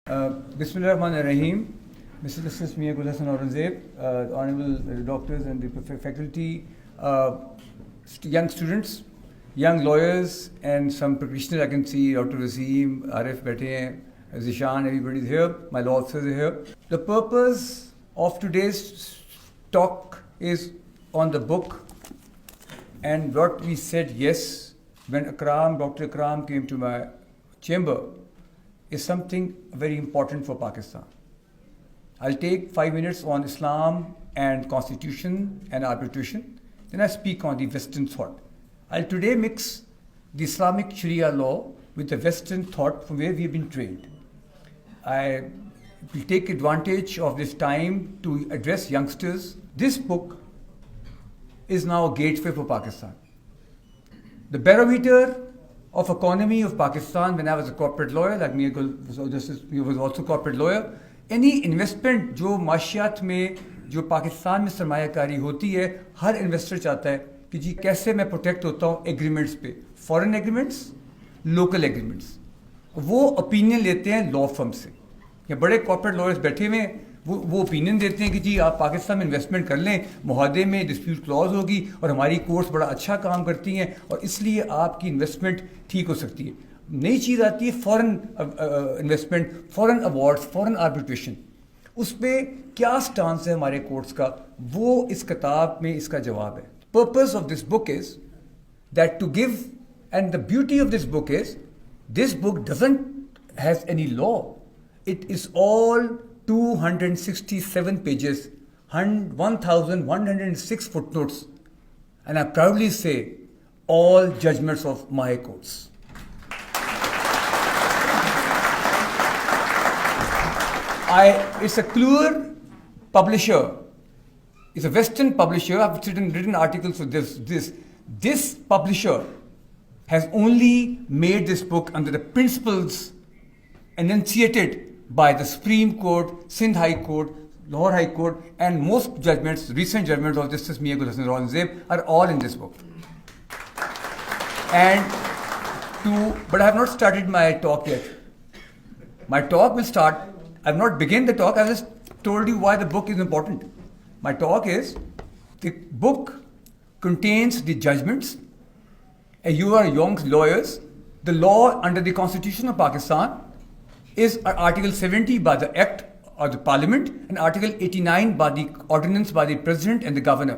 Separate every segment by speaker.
Speaker 1: Bismillahirrahmanirrahim. Mr. SaleemYaqoobLL.M, honorable doctors and the faculty, young students, young lawyers, and some practitioners. I can see Dr. Waseem, Arif Bete, Zishan, everybody's here. My law officers are here. The purpose of today's talk is on the book, and what we said yes when Dr. Akram came to my chamber is something very important for Pakistan. I'll take 5 minutes on Islam and Constitution and arbitration. Then I speak on the Western thought. I'll today mix the Islamic Sharia law with the Western thought from where we've been trained. I will take advantage of this time to address youngsters. This book is now a gateway for Pakistan. The barometer of economy of Pakistan when I was a corporate lawyer, like me was also a corporate lawyer. Any investment जो माशियात में जो पाकिस्तान में सरमायाकारी होती है, हर investor चाहता है कि जी कैसे मैं प्रोटेक्ट होता हूँ एग्रीमेंट्स पे, फॉरेन एग्रीमेंट्स, लोकल एग्रीमेंट्स. वो ओपिनियन लेते हैं लॉ फर्म से, या बड़े कॉर्पोरेट लॉयर्स बैठे हुए हैं, वो ओपिनियन देते हैं कि जी आप पाकिस्तान में इन्वेस्टमेंट कर लें, मुहादे में डिस्प्यूट क्लॉज होगी और हमारी कोर्ट्स बड़ा अच्छा काम करती हैं और इसलिए आपकी इन्वेस्टमेंट ठीक हो सकती है. नई चीज़ आती है foreign investment, foreign awards, foreign arbitration. उस पर क्या स्टांस है हमारे कोर्ट्स का, वो इस किताब में इसका जवाब है. Purpose of this book is that to give, and the beauty of this book doesn't have any law. It is all 267 pages, 1,106 footnotes, and I proudly say all judgments of my courts. It's a clear publisher. It's a Western publisher. I've written articles for this. This publisher has only made this book under the principles enunciated by the Supreme Court, Sindh High Court, Lahore High Court, and most judgments, recent judgments of Justice SaleemYaqoobLL.M are all in this book. But I have not started my talk yet. My talk will start. I have not begun the talk. I just told you why the book is important. My talk is, the book contains the judgments, and you are young lawyers. The law under the Constitution of Pakistan is Article 70 by the Act or the Parliament, and Article 89 by the Ordinance by the President and the Governor.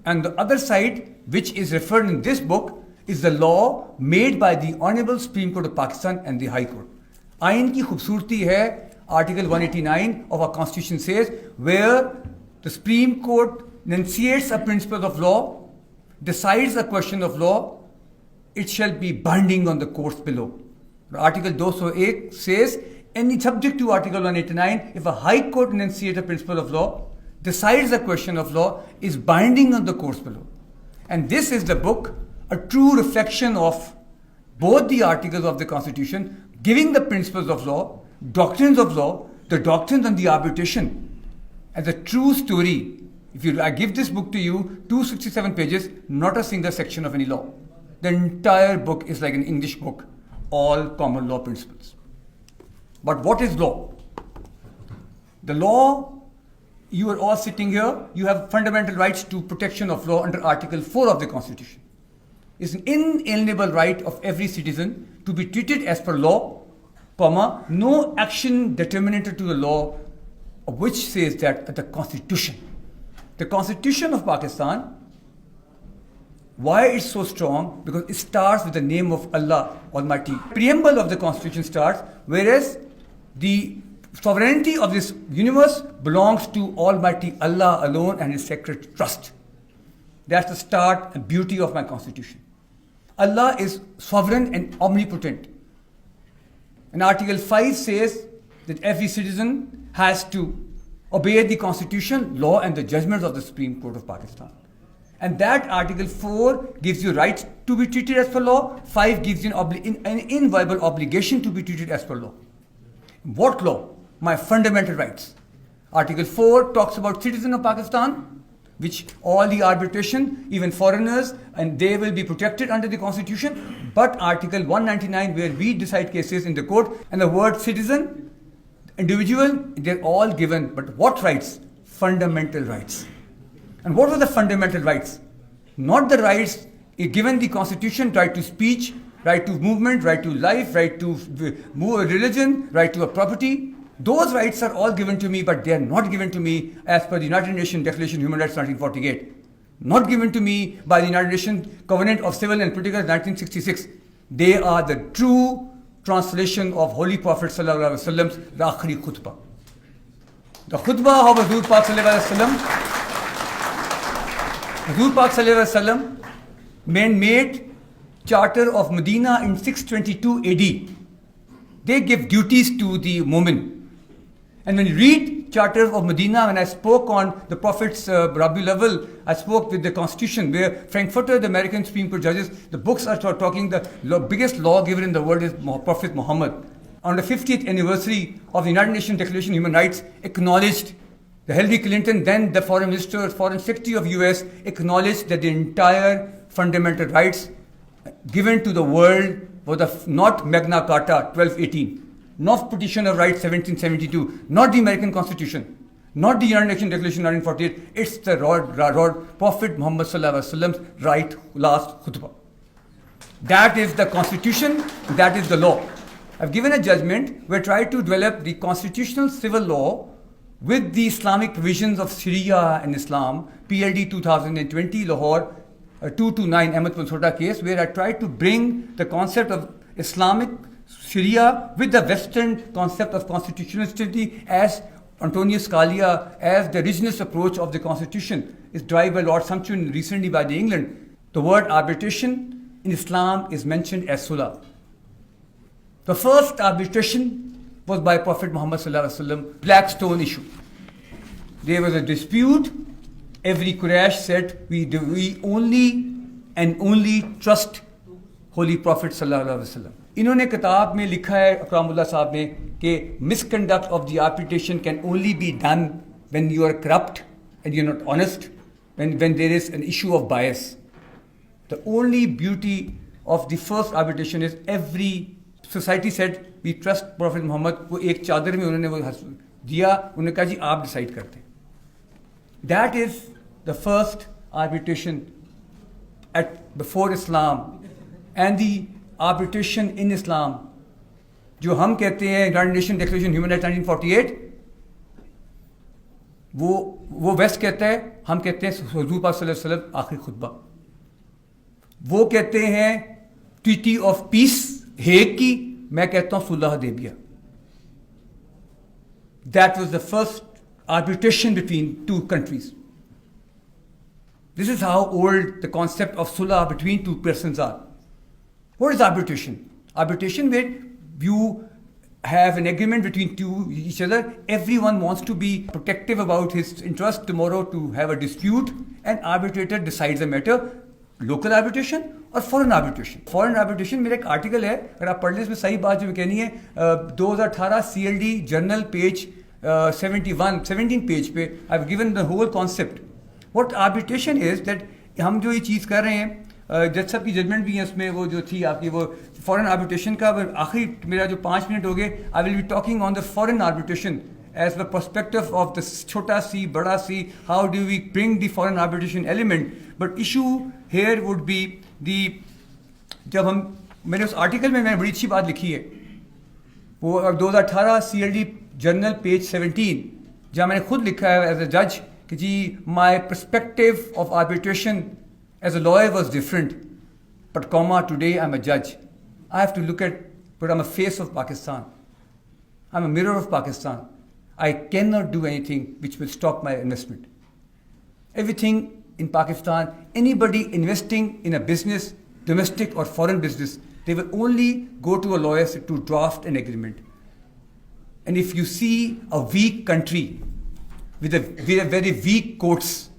Speaker 1: And the other side, which is referred in this book, is the law made by the Honorable Supreme Court of Pakistan and the High Court. Ayn ki khubsurti hai, Article 189 of our Constitution says, where the Supreme Court enunciates a principle of law, decides a question of law, it shall be binding on the courts below. Article 208 says, any subject to Article 189, if a High Court enunciates a principle of law, decides a question of law, is binding on the courts below. And this is the book, a true reflection of both the articles of the Constitution, giving the principles of law, doctrines of law, the doctrines on the arbitration, and the true story. I give this book to you, 267 pages, not a single section of any law. The entire book is like an English book, all common law principles. But what is law? The law, you are all sitting here, you have fundamental rights to protection of law under Article 4 of the Constitution. It's an inalienable right of every citizen to be treated as per law, comma, no action determinative to the law, which says that the Constitution. The Constitution of Pakistan, why it's so strong? Because it starts with the name of Allah Almighty. Preamble of the Constitution starts, whereas the sovereignty of this universe belongs to Almighty Allah alone and His sacred trust. That's the start and beauty of my Constitution. Allah is sovereign and omnipotent. And Article 5 says that every citizen has to obey the Constitution, law, and the judgments of the Supreme Court of Pakistan. And that Article 4 gives you rights to be treated as per law. 5 gives you an inviolable obligation to be treated as per law. What law? My fundamental rights. Article 4 talks about citizens of Pakistan, which all the arbitration, even foreigners, and they will be protected under the Constitution. But Article 199, where we decide cases in the court, and the word citizen Individual, they're all given, but what rights? Fundamental rights. And what were the fundamental rights? Not the rights given the Constitution, right to speech, right to movement, right to life, right to religion, right to a property. Those rights are all given to me, but they are not given to me as per the United Nations Declaration of Human Rights 1948. Not given to me by the United Nations Covenant of Civil and Political 1966. They are the true translation of Holy Prophet Sallallahu Alaihi Wasallam's Akhri Khutbah. The Khutbah of Hazur Pak Sallallahu Alaihi Wasallam, Hazur Pak Sallallahu Alaihi Wasallam man-made Charter of Medina in 622 AD. They give duties to the woman. And when you read Charter of Medina, when I spoke on the Prophet's Rabiul Awwal, I spoke with the Constitution, where Frankfurter, the American Supreme Court judges, the books are talking the biggest lawgiver in the world is Prophet Muhammad. On the 50th anniversary of the United Nations Declaration of Human Rights, acknowledged the Hillary Clinton, then the Foreign Minister, Foreign Secretary of US, acknowledged that the entire fundamental rights given to the world were not Magna Carta 1218. Not Petition of Rights 1772, not the American Constitution, not the United Nations Declaration 1948, it's the Prophet Muhammad Sallallahu Alaihi Wasallam's right last khutbah. That is the Constitution, that is the law. I've given a judgment where I tried to develop the constitutional civil law with the Islamic provisions of Sharia and Islam, PLD 2020, Lahore 229 Ahmed Mansoda case, where I tried to bring the concept of Islamic Sharia with the Western concept of constitutionality as Antonio Scalia, as the revisionist approach of the Constitution is derived by Lord Sumption recently by the England. The word arbitration in Islam is mentioned as sulah. The first arbitration was by Prophet Muhammad Sallallahu Alaihi Wasallam, Blackstone issue. There was a dispute. Every Quraysh said, we only and only trust Holy Prophet Sallallahu Alaihi Wasallam. इन्होंने किताब में लिखा है अकरामुल्लाह साहब ने कि misconduct of the arbitration can only be done when you are corrupt and you're not honest, when there is an issue of bias. The only beauty of the first arbitration is every society said we trust Prophet Muhammad. वो एक चादर में उन्होंने वो दिया, उन्होंने कहा जी आप डिसाइड करते हैं. That is the first arbitration before Islam, and the arbitration in Islam, जो हम कहते हैं United Nations Declaration Human Rights 1948, वो वेस्ट कहता है, हम कहते हैं हुजूर पाक सल्लल्लाहु अलैहि वसल्लम आखिरी खुतबा. वो कहते हैं ट्रीटी ऑफ पीस हेग की, मैं कहता हूं सुलह Hudaibiya. That was the first arbitration between two countries. This is how old the concept of sulah between two persons are. What is arbitration? Arbitration where you have an agreement between each other. Everyone wants to be protective about his interest tomorrow to have a dispute, and arbitrator decides the matter. Local arbitration और foreign arbitration. Foreign arbitration मेरा एक article है, अगर आप पढ़ लें इसमें सही बात जो मैं कहनी है, 2018 CLD जर्नल पेज 17 पेज पे I've given the whole concept. What arbitration is that हम जो ये चीज़ कर रहे हैं, जज साहब की जजमेंट भी है उसमें, वो जो थी आपकी वो फॉरेन आर्बिट्रेशन का, आखिरी मेरा जो 5 मिनट हो गए, I will be talking on the foreign arbitration as the perspective of the छोटा सी बड़ा सी, how do we bring the foreign arbitration element. But issue here would be the, जब हम, मैंने उस आर्टिकल में मैंने बड़ी अच्छी बात लिखी है, वो 2018 CLD जर्नल पेज 17, जहाँ मैंने खुद लिखा है एज अ जज कि जी my perspective of arbitration as a lawyer was different, but comma today I'm a judge. I have to look at, but I'm a face of Pakistan. I'm a mirror of Pakistan. I cannot do anything which will stop my investment. Everything in Pakistan, anybody investing in a business, domestic or foreign business, they will only go to a lawyer to draft an agreement. And if you see a weak country with a very weak courts,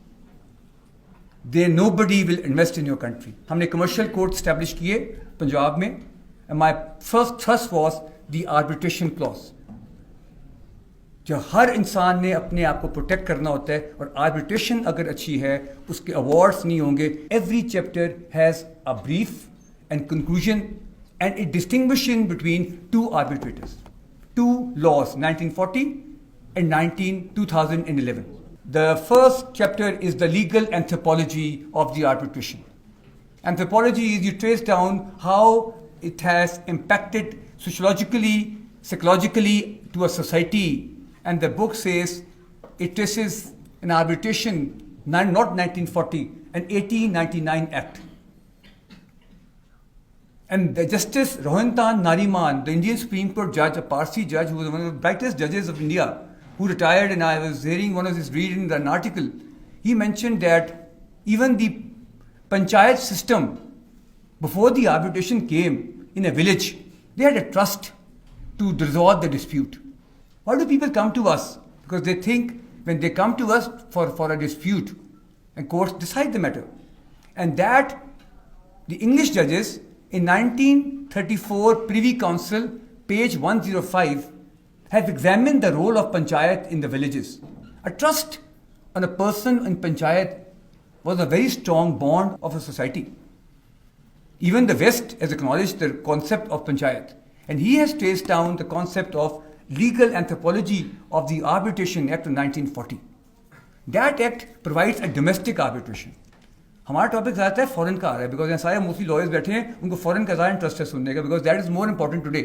Speaker 1: then nobody will invest in your country. हमने commercial court establish किए पंजाब में, and my first thrust was the arbitration clause. जो हर इंसान ने अपने आप को protect करना होता है, और आर्बिट्रेशन अगर अच्छी है उसके अवार्ड्स नहीं होंगे. Every chapter has a brief and conclusion, and it distinguishing between two arbitrators. two laws, 1940 and 2011. The first chapter is the legal anthropology of the arbitration. Anthropology is you trace down how it has impacted sociologically, psychologically to a society, and the book says it traces an arbitration, not 1940, an 1899 act. And the Justice Rohinton Nariman, the Indian Supreme Court judge, a Parsi judge who was one of the brightest judges of India, who retired, and I was hearing one of his reading an article, he mentioned that even the panchayat system, before the arbitration came in a village, they had a trust to resolve the dispute. Why do people come to us? Because they think when they come to us for a dispute, and courts decide the matter. And that the English judges in 1934 Privy Council, page 105, have examined the role of panchayat in the villages. A trust on a person in panchayat was a very strong bond of a society. Even the West has acknowledged the concept of panchayat. And he has traced down the concept of legal anthropology of the Arbitration Act of 1940. That act provides a domestic arbitration. हमारा topic ज़्यादातर foreign का आ रहा है because यहाँ सारे mostly lawyers बैठे हैं, उनको फॉरेन का ज़्यादा इंटरेस्ट है सुनने का, because that is more important today.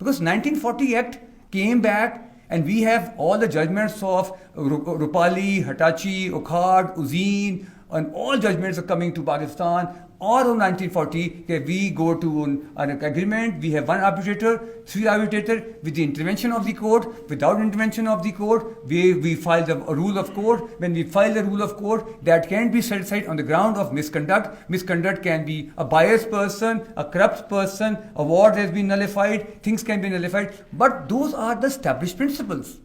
Speaker 1: Because 1940 act came back and we have all the judgments of Rupali, Hitachi, Okhad, Uzeen, and all judgments are coming to Pakistan. Or in 1940, okay, we go to an agreement, we have one arbitrator, three arbitrators, with the intervention of the court, without intervention of the court, we file a rule of court. When we file the rule of court, that can be set aside on the ground of misconduct. Misconduct can be a biased person, a corrupt person, award has been nullified, things can be nullified. But those are the established principles.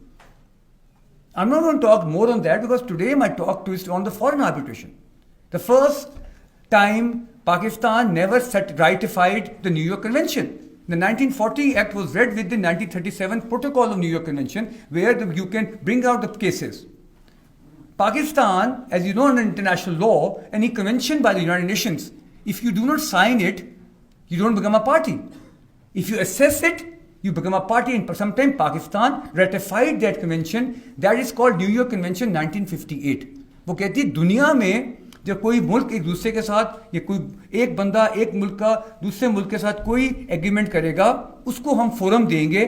Speaker 1: I'm not going to talk more on that because today my talk is on the foreign arbitration. The first time Pakistan never ratified the New York Convention. The 1940 Act was read with the 1937 Protocol of New York Convention, where you can bring out the cases. Pakistan, as you know, under international law, any convention by the United Nations, if you do not sign it, you don't become a party. If you assess it, you become a party. And sometime Pakistan ratified that convention. That is called New York Convention 1958. वो कहती है दुनिया में जब कोई मुल्क एक दूसरे के साथ या कोई एक बंदा एक मुल्क का दूसरे मुल्क के साथ कोई एग्रीमेंट करेगा, उसको हम फोरम देंगे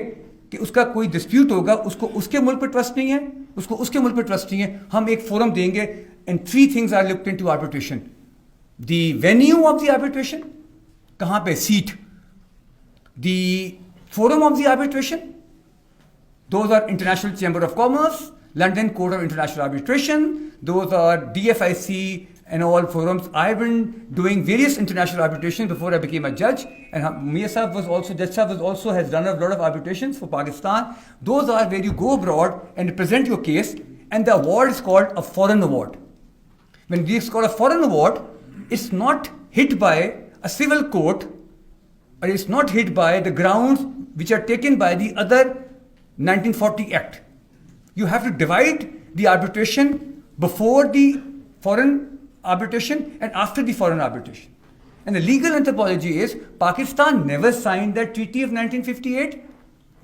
Speaker 1: कि उसका कोई डिस्प्यूट होगा, उसको उसके मुल्क पर ट्रस्ट नहीं है, उसको उसके मुल्क पर ट्रस्ट नहीं है, हम एक फोरम देंगे. And three things are looked into arbitration. The venue of the arbitration, कहाँ पे seat, the forum of the arbitration, those are international chamber of commerce, London Court of International Arbitration, those are DFIC and all forums. I've been doing various international arbitration before I became a judge, and Mia Saab was also, Judge Saab was also has done a lot of arbitrations for Pakistan. Those are where you go abroad and present your case, and the award is called a foreign award. When it's called a foreign award, it's not hit by a civil court, or it's not hit by the grounds which are taken by the other 1940 Act. You have to divide the arbitration before the foreign arbitration and after the foreign arbitration. And the legal anthropology is Pakistan never signed that treaty of 1958,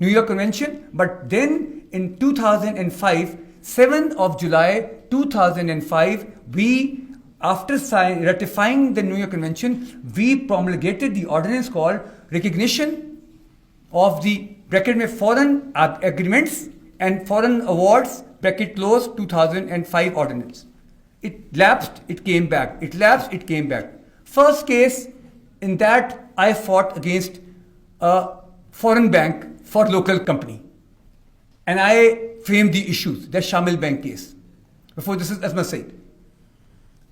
Speaker 1: New York Convention, but then in 2005, 7th of July 2005, we, after ratifying the New York Convention, we promulgated the ordinance called Recognition of the bracket में foreign agreements and foreign awards, bracket close, 2005 ordinance. It lapsed, it came back. It lapsed, it came back. First case, in that I fought against a foreign bank for local company. And I framed the issues, the Shamil Bank case. Before this is as much said.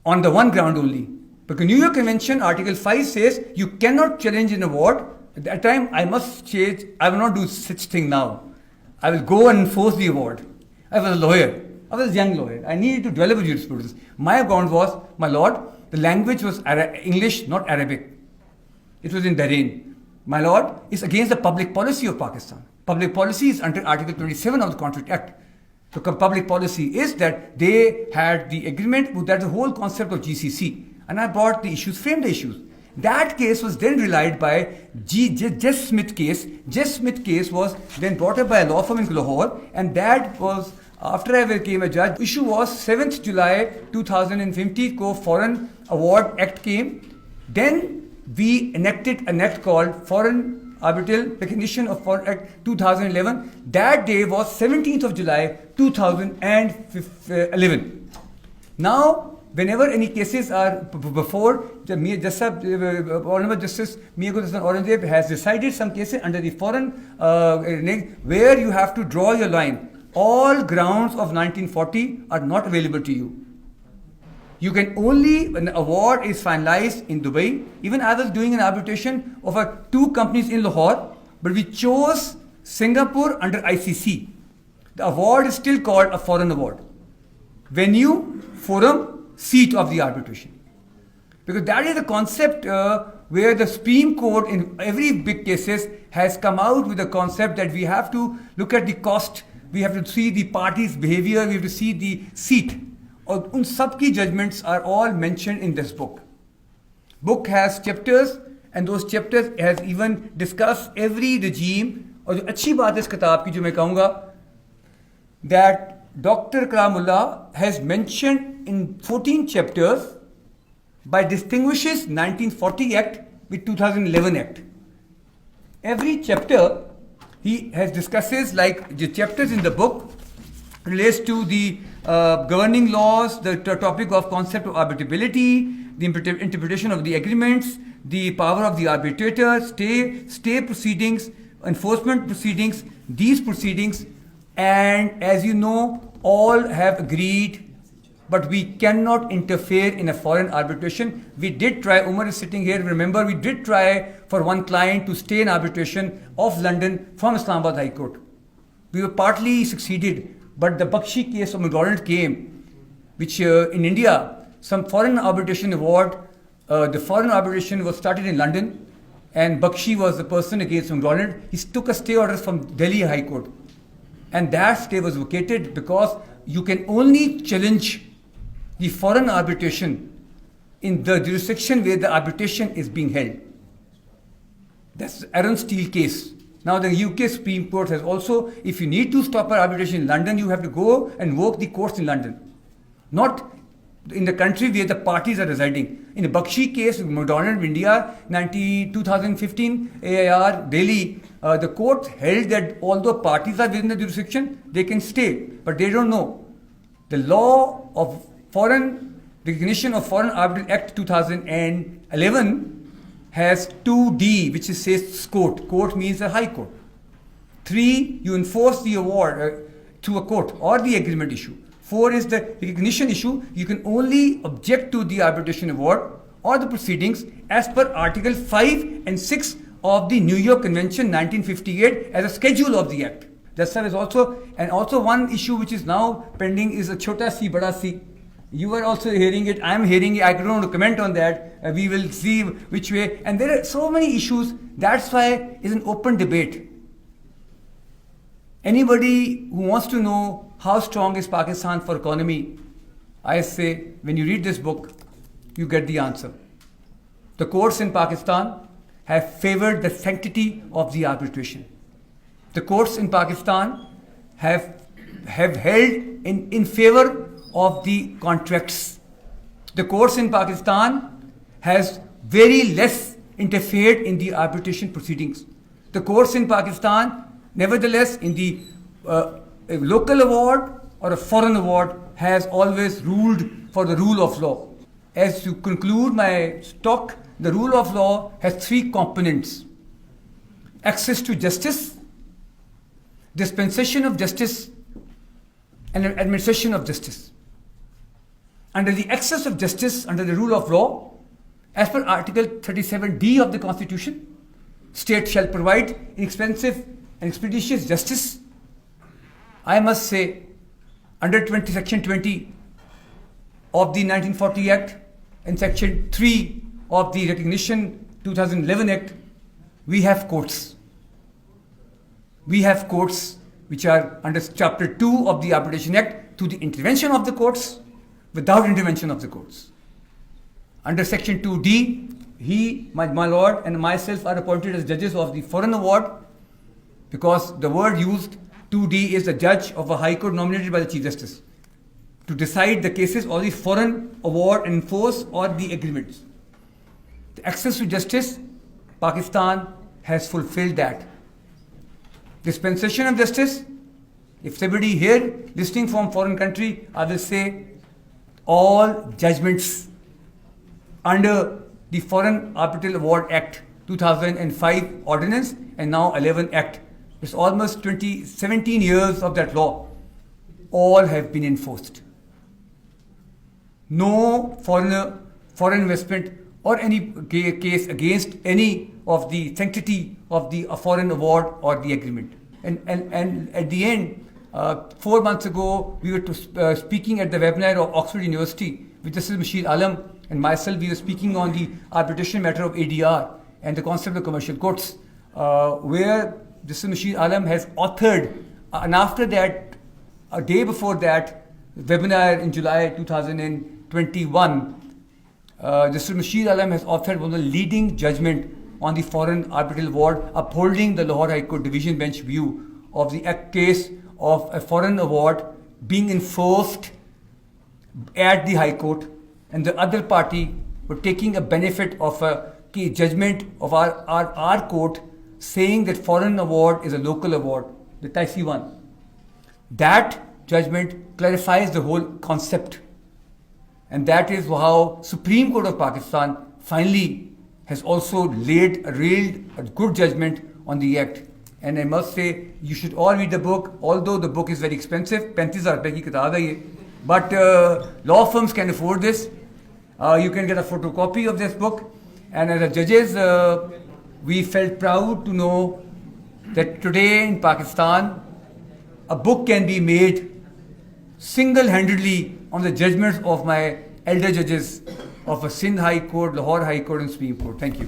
Speaker 1: On the one ground only. Because New York Convention, Article 5 says you cannot challenge an award. At that time, I must change, I will not do such thing now. I will go and enforce the award. I was a lawyer. I was a young lawyer. I needed to develop jurisprudence. My ground was, my lord, the language was English, not Arabic. It was in Bahrain. My lord, it's against the public policy of Pakistan. Public policy is under Article 27 of the Contract Act. So public policy is that they had the agreement, that's the whole concept of GCC. And I brought the issues, framed the issues. That case was then relied by Jess Smith case. Jess Smith case was then brought up by a law firm in Lahore, and that was after I became a judge. Issue was 7th July 2050 को Foreign Award Act came. Then we enacted an act called Foreign Arbitral Recognition of Foreign Act 2011. That day was 17th of July 2011. Now, whenever any cases are before, Honorable Justice Miaqoob Aurangzeb has decided some cases under the foreign where you have to draw your line. All grounds of 1940 are not available to you. You can only, when the award is finalized in Dubai, even I was doing an arbitration of 2 companies in Lahore, but we chose Singapore under ICC. The award is still called a foreign award. Venue, forum, seat of the arbitration. Because that is the concept where the Supreme Court in every big cases has come out with the concept that we have to look at the cost, we have to see the party's behavior, we have to see the seat. और उन सब की judgments are all mentioned in this book. Book has chapters and those chapters has even discussed every regime. और जो अच्छी बात है इस किताब की जो मैं कहूँगा that Dr. Kalamullah has mentioned in 14 chapters by distinguishes 1940 Act with 2011 Act. Every chapter he has discusses like the chapters in the book relates to the governing laws, the topic of concept of arbitrability, the interpretation of the agreements, the power of the arbitrator, stay proceedings, enforcement proceedings, these proceedings, and as you know, all have agreed, but we cannot interfere in a foreign arbitration. We did try, Umar is sitting here, remember, we did try for one client to stay in arbitration of London from Islamabad High Court. We were partly succeeded, but the Bakshi case of McDonald came, which in India, some foreign arbitration award, the foreign arbitration was started in London, and Bakshi was the person against McDonald. He took a stay order from Delhi High Court. And that stay was vacated because you can only challenge the foreign arbitration in the jurisdiction where the arbitration is being held. That's the Aaron Steele case. Now the UK Supreme Court has also, if you need to stop an arbitration in London, you have to go and work the courts in London. Not in the country where the parties are residing. In the Bakshi case, McDonald, India, 2015, AIR, Delhi, the court held that although parties are within the jurisdiction, they can stay, but they don't know. The law of foreign recognition of Foreign Arbitral Act 2011 has 2D, which says court. Court means a high court. 3, you enforce the award to a court or the agreement issue. 4 is the recognition issue. You can only object to the arbitration award or the proceedings as per Article 5 and 6 of the New York Convention 1958 as a schedule of the Act. That's why is also, and also one issue which is now pending is a Chota C, Bada C. You are also hearing it, I am hearing it, I don't want to comment on that. We will see which way. And there are so many issues, that's why it's an open debate. Anybody who wants to know how strong is Pakistan for economy, I say, when you read this book, you get the answer. The courts in Pakistan have favored the sanctity of the arbitration. The courts in Pakistan have held in favor of the contracts. The courts in Pakistan has very less interfered in the arbitration proceedings. The courts in Pakistan, nevertheless, in the a local award or a foreign award has always ruled for the rule of law. As to conclude my talk, the rule of law has 3 components: access to justice, dispensation of justice, and administration of justice. Under the access of justice, under the rule of law, as per Article 37D of the Constitution, state shall provide inexpensive and expeditious justice. I must say, under Section 20 of the 1940 Act and Section 3 of the Recognition 2011 Act, we have courts. We have courts which are under Chapter 2 of the Arbitration Act to the intervention of the courts, without intervention of the courts. Under Section 2D, my lord and myself are appointed as judges of the foreign award, because the word used 2D is the judge of a high court nominated by the Chief Justice to decide the cases of the foreign award and enforce or the agreements. The access to justice, Pakistan has fulfilled that. Dispensation of justice, if somebody here listening from foreign country, I will say all judgments under the Foreign Arbitral Award Act 2005 Ordinance and now 11 Act. It's almost 17 years of that law. All have been enforced. No foreign investment or any case against any of the sanctity of the foreign award or the agreement. And at the end, 4 months ago, we were speaking at the webinar of Oxford University with Justice Mashir-Alam and myself. We were speaking on the arbitration matter of ADR and the concept of commercial courts, where Justice Mashir-Alam has authored, and after that, a day before that webinar in July 2021, Justice Mashir-Alam has authored one of the leading judgment on the Foreign Arbitral Award, upholding the Lahore High Court Division Bench view of the case of a foreign award being enforced at the High Court, and the other party were taking a benefit of a judgment of our court saying that foreign award is a local award, the TIC 1. That judgment clarifies the whole concept, and that is how Supreme Court of Pakistan finally has also railed a good judgment on the act. And I must say, you should all read the book, although the book is very expensive, 35,000 rupees ki kitab hai ye. But law firms can afford this. You can get a photocopy of this book. And as judges, we felt proud to know that today in Pakistan, a book can be made single-handedly on the judgments of my elder judges of a Sindh High Court, Lahore High Court and Supreme Court. Thank you.